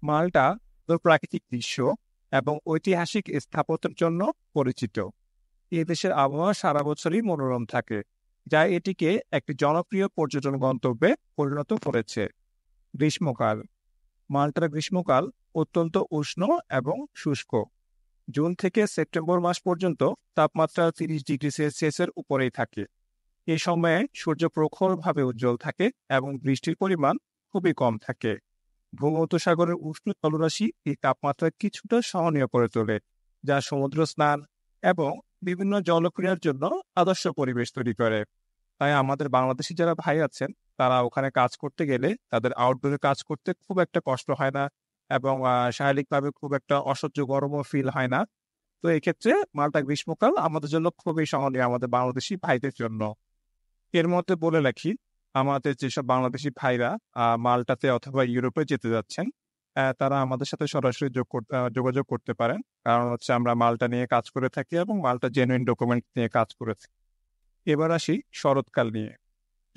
মাল্টা প্রাকৃতিক দৃশ্য এবং ঐতিহাসিক স্থাপত্যের জন্য পরিচিত। এই দেশের আবহাওয়া সারা বছরই মনোরম থাকে, যা এটিকে একটি জনপ্রিয় পর্যটন গন্তব্যে পরিণত করেছে। গ্রীষ্মকাল। মাল্টার গ্রীষ্মকাল অত্যন্ত উষ্ণ এবং শুষ্ক। জুন থেকে সেপ্টেম্বর মাস পর্যন্ত তাপমাত্রা 30 ডিগ্রি সেলসিয়াসের উপরেই থাকে। এই সময়ে সূর্য প্রখরভাবে উজ্জ্বল থাকে এবং বৃষ্টির পরিমাণ খুবই কম থাকে। ভূমধ্যসাগরের উষ্ণ জলরাশি এই তাপমাত্রা কিছুটা সহনীয় করে তোলে, যা সমুদ্র স্নান এবং বিভিন্ন জলক্রীড়ার জন্য আদর্শ পরিবেশ তৈরি করে। তাই আমাদের বাংলাদেশি যারা ভাই আছেন, তারা ওখানে কাজ করতে গেলে তাদের আউটডোরে কাজ করতে খুব একটা কষ্ট হয় না এবং শারীরিকভাবে খুব একটা অসহ্য গরমও ফিল হয় না। তো এক্ষেত্রে মাল্টা গ্রীষ্মকাল আমাদের জন্য খুবই সহনীয়, আমাদের বাংলাদেশি ভাইদের জন্য। এর মধ্যে বলে রাখি, আমাদের যেসব বাংলাদেশি ভাইরা মাল্টাতে অথবা ইউরোপে যেতে যাচ্ছেন, তারা আমাদের সাথে সরাসরি যোগাযোগ করতে পারেন। কারণ হচ্ছে আমরা মাল্টা নিয়ে কাজ করে থাকি এবং মাল্টা জেনুইন ডকুমেন্ট নিয়ে কাজ করে থাকি। এবার আসি শরৎকাল নিয়ে।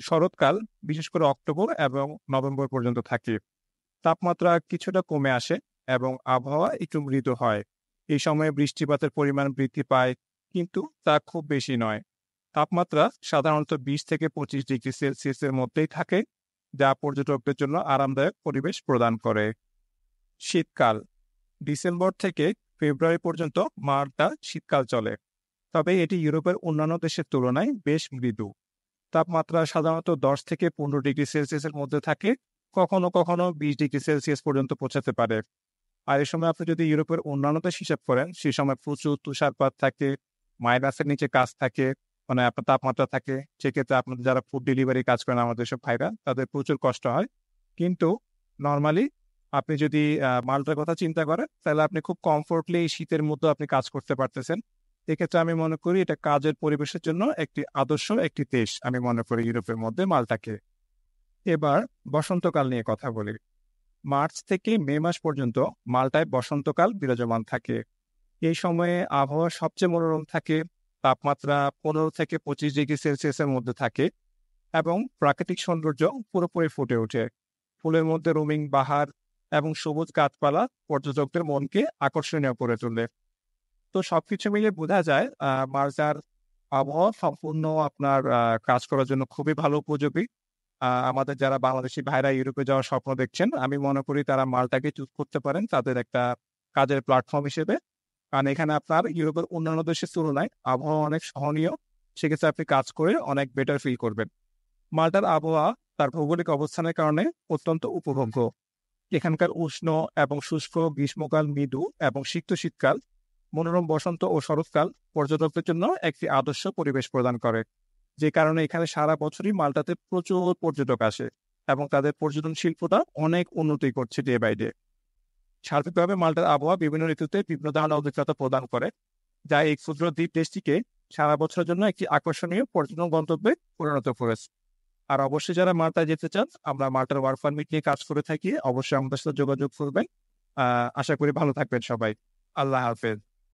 শরৎকাল বিশেষ করে অক্টোবর এবং নভেম্বর পর্যন্ত থাকে। তাপমাত্রা কিছুটা কমে আসে এবং আবহাওয়া একটু মৃদু হয়। এই সময়ে বৃষ্টিপাতের পরিমাণ বৃদ্ধি পায়, কিন্তু তা খুব বেশি নয়। তাপমাত্রা সাধারণত 20 থেকে 25 ডিগ্রি সেলসিয়াসের মধ্যেই থাকে, যা পর্যটকদের জন্য আরামদায়ক পরিবেশ প্রদান করে। শীতকাল। ডিসেম্বর থেকে ফেব্রুয়ারি পর্যন্ত মাল্টা শীতকাল চলে, তবে এটি ইউরোপের অন্যান্য দেশের তুলনায় বেশ মৃদু। তাপমাত্রা সাধারণত 10 থেকে 15 ডিগ্রি সেলসিয়াসের মধ্যে থাকে, কখনো কখনো 20 ডিগ্রি সেলসিয়াস পর্যন্ত পৌঁছাতে পারে। আর এই সময় আপনি যদি ইউরোপের অন্যান্য দেশ হিসাব করেন, সেই সময় প্রচুর তুষারপাত থাকে, মাইনাসের নিচে কাজ থাকে, মানে আপনার তাপমাত্রা থাকে। সেক্ষেত্রে আপনাদের যারা ফুড ডেলিভারি কাজ করেন, আমাদের সব ভাইরা, তাদের প্রচুর কষ্ট হয়। কিন্তু নর্মালি আপনি যদি মাল্টার কথা চিন্তা করেন, তাহলে আপনি খুব কমফোর্টলি শীতের মধ্যে আপনি কাজ করতে পারতেছেন। এক্ষেত্রে আমি মনে করি এটা কাজের পরিবেশের জন্য একটি আদর্শ একটি দেশ আমি মনে করি ইউরোপের মধ্যে মাল্টাকে। এবার বসন্তকাল নিয়ে কথা বলি। মার্চ থেকে মে মাস পর্যন্ত মাল্টায় বসন্তকাল বিরাজমান থাকে। এই সময়ে আবহাওয়া সবচেয়ে মনোরম থাকে, তাপমাত্রা 15 থেকে 25 ডিগ্রি সেলসিয়াসের মধ্যে থাকে এবং প্রাকৃতিক সৌন্দর্য পুরোপুরি ফুটে ওঠে। ফুলের মধ্যে রঙিন বাহার এবং সবুজ গাছপালা পর্যটকদের মনকে আকর্ষণীয় করে তোলে। তো সবকিছু মিলিয়ে বোঝা যায় মার্চার আবহাওয়া সম্পূর্ণ আপনার কাজ করার জন্য খুবই ভালো উপযোগী। আমাদের যারা বাংলাদেশি ভাইরা ইউরোপে যাওয়ার স্বপ্ন দেখছেন, আমি মনে করি তারা মাল্টাকে চুজ করতে পারেন তাদের একটা কাজের প্ল্যাটফর্ম হিসেবে। কারণ এখানে আপনার ইউরোপের অন্যান্য দেশের তুলনায় আবহাওয়া অনেক সহনীয়। সেক্ষেত্রে আপনি কাজ করে অনেক বেটার ফিল করবেন। মাল্টার আবহাওয়া তার ভৌগোলিক অবস্থানের কারণে অত্যন্ত উপভোগ্য। এখানকার উষ্ণ এবং শুষ্ক গ্রীষ্মকাল, মৃদু এবং সিক্ত শীতকাল, মনোরম বসন্ত ও শরৎকাল পর্যটকদের জন্য একটি আদর্শ পরিবেশ প্রদান করে। যে কারণে এখানে সারা বছরই মাল্টাতে প্রচুর পর্যটক আসে এবং তাদের পর্যটন শিল্পটা অনেক উন্নতি করছে ডে বাই ডে। সার্বিকভাবে মাল্টার আবহাওয়া বিভিন্ন ঋতুতে বিভিন্ন ধরনের অভিজ্ঞতা প্রদান করে, যা এই ক্ষুদ্র দ্বীপ দেশটিকে সারা বছরের জন্য একটি আকর্ষণীয় পর্যটন গন্তব্যে পরিণত করেছে। আর অবশ্যই যারা মাল্টায় যেতে চান, আমরা মাল্টার ওয়ার্ক পারমিট নিয়ে কাজ করে থাকি, অবশ্যই আমাদের সাথে যোগাযোগ করবেন। আশা করি ভালো থাকবেন সবাই। আল্লাহ হাফেজ।